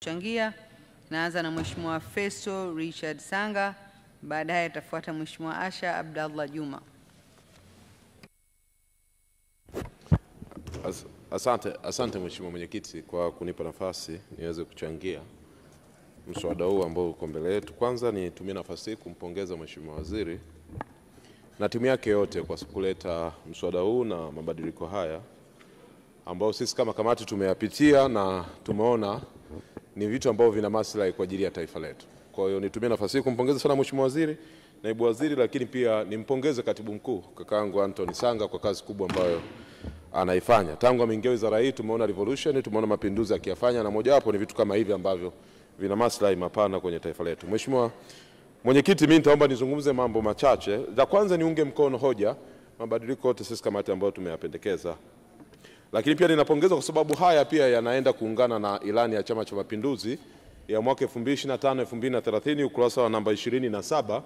Changia. Naanza na Mheshimiwa Festo Richard Sanga, baadaye atafuata Mheshimiwa Asha Abdallah Juma. Asante Mheshimiwa Mwenyekiti kwa kunipa nafasi niweze kuchangia mswada huu ambao uko mbele yetu. Kwanza nitumie nafasi hii kumpongeza Mheshimiwa Waziri na timu yake yote kwa kuleta mswada huu na mabadiliko haya ambao sisi kama kamati tumeyapitia na tumeona ni vitu ambavyo vina maslahi kwa ajili ya taifa letu. Kwa hiyo nitumie nafasi hii kumpongeza sana Mheshimiwa Waziri, Naibu Waziri, lakini pia nimpongeze Katibu Mkuu kakaangu Anthony Sanga kwa kazi kubwa ambayo anaifanya. Tangu ameingia wizara hii tumeona revolution, tumeona mapinduzi akiyafanya, na moja wapo ni vitu kama hivi ambavyo vina maslahi mapana kwenye taifa letu. Mheshimiwa Mwenyekiti, mimi nitaomba nizungumze mambo machache. La kwanza niunge mkono hoja mabadiliko yote sisi kamati ambayo tumeyapendekeza. Lakini pia ninapongeza kwa sababu haya pia yanaenda kuungana na ilani ya Chama cha Mapinduzi ya mwaka 2025-2030 ukurasa wa namba 27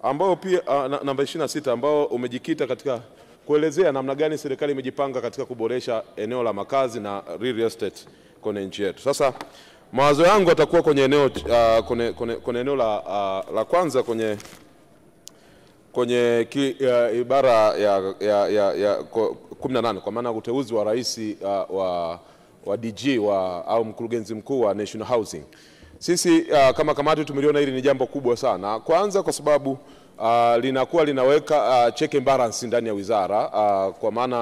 ambao pia namba 26 ambao umejikita katika kuelezea namna gani serikali imejipanga katika kuboresha eneo la makazi na real estate kwenye nchi yetu. Sasa mawazo yangu yatakuwa kwenye eneo kwenye eneo la kwanza kwenye ibara ya 18 kwa maana uteuzi wa rais wa DG au mkurugenzi mkuu wa National Housing. Sisi kama kamati tumeliona hili ni jambo kubwa sana. Kwanza kwa sababu linakuwa linaweka check and balance ndani ya wizara, kwa maana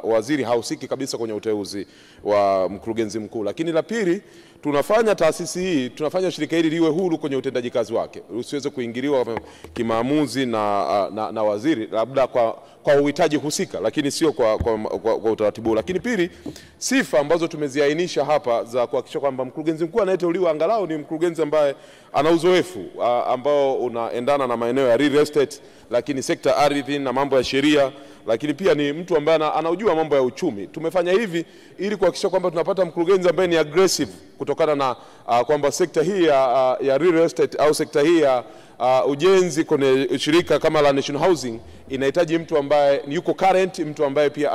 waziri hahusiki kabisa kwenye uteuzi wa mkurugenzi mkuu. Lakini la pili, tunafanya taasisi hii, tunafanya shirika hili liwe huru kwenye utendaji kazi wake, usiweze kuingiliwa kimaamuzi na waziri, labda kwa uhitaji husika, lakini sio kwa utaratibu. Lakini pili, sifa ambazo tumeziainisha hapa za kuhakikisha kwamba mkurugenzi mkuu anayeteuliwa angalau ni mkurugenzi ambaye ana uzoefu ambao unaendana na maeneo ya real estate, lakini sekta ardhi na mambo ya sheria, lakini pia ni mtu ambaye anaujua mambo ya uchumi. Tumefanya hivi ili kuhakikisha kwamba tunapata mkurugenzi ambaye ni aggressive, kutokana na kwamba sekta hii ya real estate au sekta hii ya ujenzi kwenye shirika kama la National Housing inahitaji mtu ambaye yuko current, mtu ambaye pia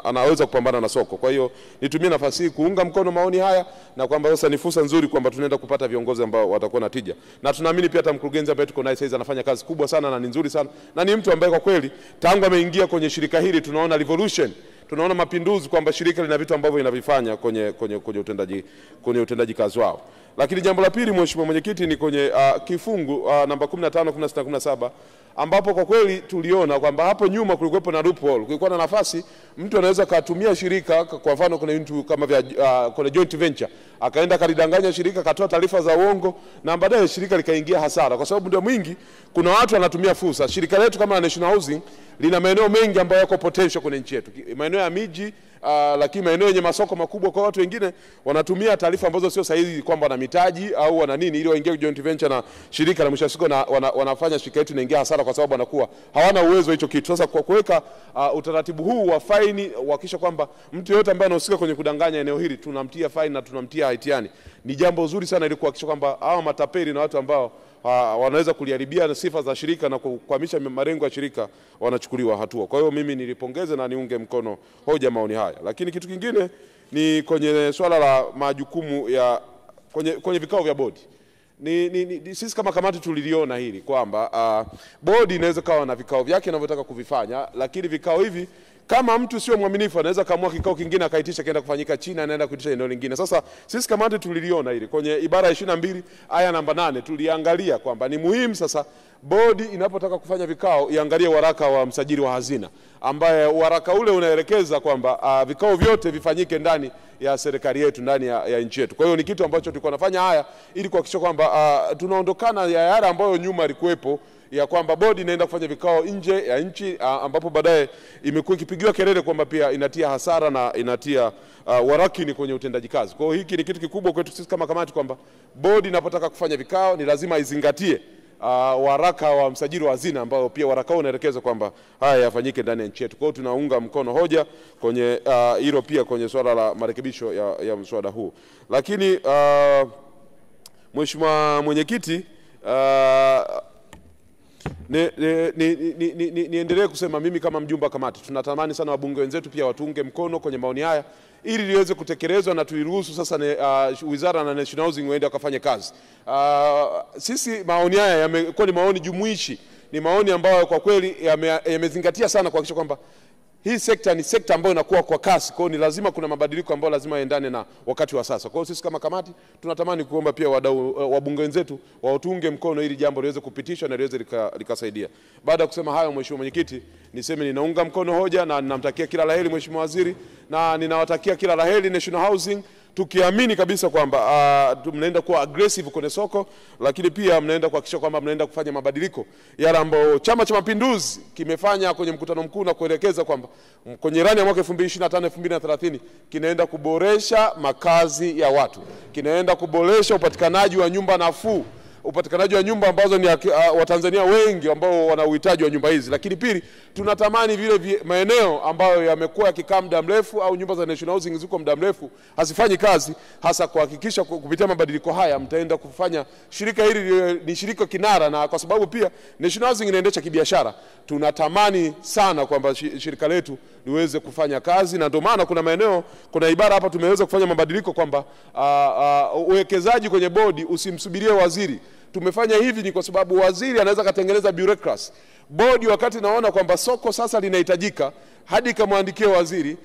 anaweza kupambana na soko. Kwa hiyo nitumie nafasi hii kuunga mkono maoni haya, na kwamba sasa ni fursa nzuri kwamba tunaenda kupata viongozi ambao watakuwa na tija. Na tunaamini pia hata mkurugenzi ambaye tuko naye sasa anafanya kazi kubwa sana na ni nzuri sana, na ni mtu ambaye kwa kweli tangu ameingia kwenye shirika hili tunaona revolution, tunaona mapinduzi, kwamba shirika lina vitu ambavyo linavifanya kwenye utendaji kazi wao. Lakini jambo la pili Mheshimiwa Mwenyekiti ni kwenye kifungu namba 15, 16, 17 ambapo kwa kweli tuliona kwamba hapo nyuma kulikuwa na loophole, kulikuwa na nafasi mtu anaweza kutumia shirika, kwa mfano kuna mtu kama kuna joint venture akaenda kalidanganya shirika, akatoa taarifa za uongo, na baadaye shirika likaingia hasara, kwa sababu ndio mwingi kuna watu wanatumia fursa. Shirika letu kama National Housing lina maeneo mengi ambayo yako potential kwenye nchi yetu, maeneo ya miji, lakini maeneo yenye masoko makubwa. Kwa watu wengine wanatumia taarifa ambazo sio sahihi kwamba wana mitaji au wana nini, ili waingie joint venture na shirika, la mwisho siku wanafanya shirika letu inaingia hasara kwa sababu wanakuwa hawana uwezo hicho kitu. Sasa kwa kuweka utaratibu huu wa faini, kuhakikisha kwamba mtu yeyote ambaye anahusika kwenye kudanganya eneo hili tunamtia faini na tunamtia haitiani, ni jambo zuri sana, ili kuhakikisha kwamba hao matapeli na watu ambao wanaweza kuliharibia sifa za shirika na kukwamisha malengo ya shirika wanachukuliwa hatua. Kwa hiyo mimi nilipongeze na niunge mkono hoja maoni haya. Lakini kitu kingine ni kwenye swala la majukumu ya kwenye vikao vya bodi. Sisi kama kamati tuliliona hili kwamba bodi inaweza kawa na vikao vyake inavyotaka kuvifanya, lakini vikao hivi kama mtu sio mwaminifu anaweza kaamua kikao kingine akaitisha kaenda kufanyika China, anaenda kuitisha eneo lingine. Sasa sisi kamati tuliliona hili kwenye ibara ya 22 aya namba 8, tuliangalia kwamba ni muhimu sasa bodi inapotaka kufanya vikao iangalie waraka wa msajili wa hazina, ambaye waraka ule unaelekeza kwamba vikao vyote vifanyike ndani ya serikali yetu, ndani ya nchi yetu. Kwa hiyo ni kitu ambacho tulikuwa nafanya haya ili kuhakikisha kwamba tunaondokana ya yale ambayo nyuma ilikuwepo ya kwamba bodi inaenda kufanya vikao nje ya nchi, ambapo baadaye imekuwa ikipigiwa kelele kwamba pia inatia hasara na inatia warakini kwenye utendaji kazi. Kwa hiyo hiki ni kitu kikubwa kwetu sisi kama kamati, kwamba bodi inapotaka kufanya vikao ni lazima izingatie waraka wa msajili wa hazina, ambao pia waraka unaelekeza kwamba haya yafanyike ndani ya nchi yetu. Kwa hiyo tunaunga mkono hoja kwenye hilo, pia kwenye swala la marekebisho ya mswada huu. Lakini Mheshimiwa Mwenyekiti, Niendelee kusema mimi kama mjumbe wa kamati tunatamani sana wabunge wenzetu pia watuunge mkono kwenye maoni haya ili liweze kutekelezwa na tuiruhusu sasa wizara na National Housing waende wakafanye kazi. Sisi maoni haya yamekuwa ni maoni jumuishi, ni maoni ambayo kwa kweli yamezingatia sana kuhakikisha kwamba hii sekta ni sekta ambayo inakuwa kwa kasi. Kwa hiyo ni lazima kuna mabadiliko ambayo lazima yaendane na wakati wa sasa. Kwa hiyo sisi kama kamati tunatamani kuomba pia wadau wabunge wenzetu watunge mkono ili jambo liweze kupitishwa na liweze likasaidia. Baada ya kusema hayo, Mheshimiwa Mwenyekiti, niseme ninaunga mkono hoja na ninamtakia kila laheri Mheshimiwa Waziri na ninawatakia kila laheri National Housing, tukiamini kabisa kwamba mnaenda kuwa aggressive kwenye soko, lakini pia mnaenda kuhakikisha kwamba mnaenda kufanya mabadiliko yale ambayo Chama cha Mapinduzi kimefanya kwenye mkutano mkuu na kuelekeza kwamba kwenye ilani ya mwaka 2025-2030 kinaenda kuboresha makazi ya watu, kinaenda kuboresha upatikanaji wa nyumba nafuu, upatikanaji wa nyumba ambazo ni Watanzania wengi ambao wana uhitaji wa nyumba hizi. Lakini pili, tunatamani vile maeneo ambayo yamekuwa yakikaa muda mrefu au nyumba za National Housing ziko muda mrefu hazifanyi kazi, hasa kuhakikisha kupitia mabadiliko haya mtaenda kufanya shirika hili ni shirika kinara, na kwa sababu pia National Housing inaendesha kibiashara, tunatamani sana kwamba shirika letu liweze kufanya kazi, na ndio maana kuna maeneo, kuna ibara hapa tumeweza kufanya mabadiliko kwamba uwekezaji kwenye bodi usimsubirie waziri. Tumefanya hivi ni kwa sababu waziri anaweza katengeneza bureaucracy. Bodi wakati naona kwamba soko sasa linahitajika, hadi kamwandikie waziri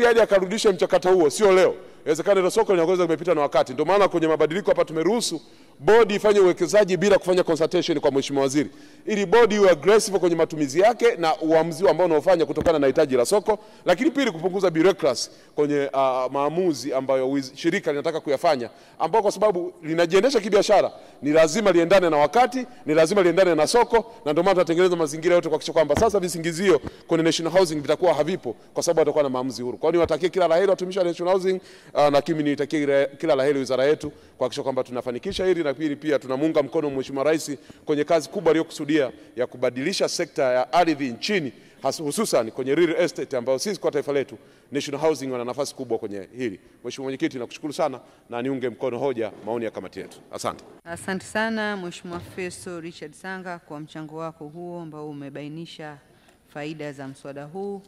hadi akarudisha mchakato huo, sio leo. Inawezekana ile soko linaweza kumepita na wakati. Ndio maana kwenye mabadiliko hapa tumeruhusu bodi ifanye uwekezaji bila kufanya consultation kwa Mheshimiwa Waziri, ili bodi iwe aggressive kwenye matumizi yake na uamuzi ambao unaofanya kutokana na hitaji la soko. Lakini pili, kupunguza bureaucracy kwenye maamuzi ambayo shirika linataka kuyafanya, ambao kwa sababu linajiendesha kibiashara ni lazima liendane na wakati, ni lazima liendane na soko, na ndio maana tunatengeneza mazingira yote kuhakikisha kwamba sasa visingizio kwenye National Housing vitakuwa havipo, kwa sababu watakuwa na maamuzi huru. Kwa hiyo niwatakie kila laheri watumishi wa National Housing, na kimi nitakie kila laheri wizara yetu kuhakikisha kwamba tunafanikisha hili, na pia tunamuunga mkono Mheshimiwa Rais kwenye kazi kubwa aliyokusudia ya kubadilisha sekta ya ardhi nchini, hususan kwenye real estate ambayo sisi kwa taifa letu National Housing wana nafasi kubwa kwenye hili. Mheshimiwa Mwenyekiti, nakushukuru sana na niunge mkono hoja maoni ya kamati yetu. Asante. Asante sana Mheshimiwa Festo Richard Sanga kwa mchango wako huo ambao umebainisha faida za mswada huu.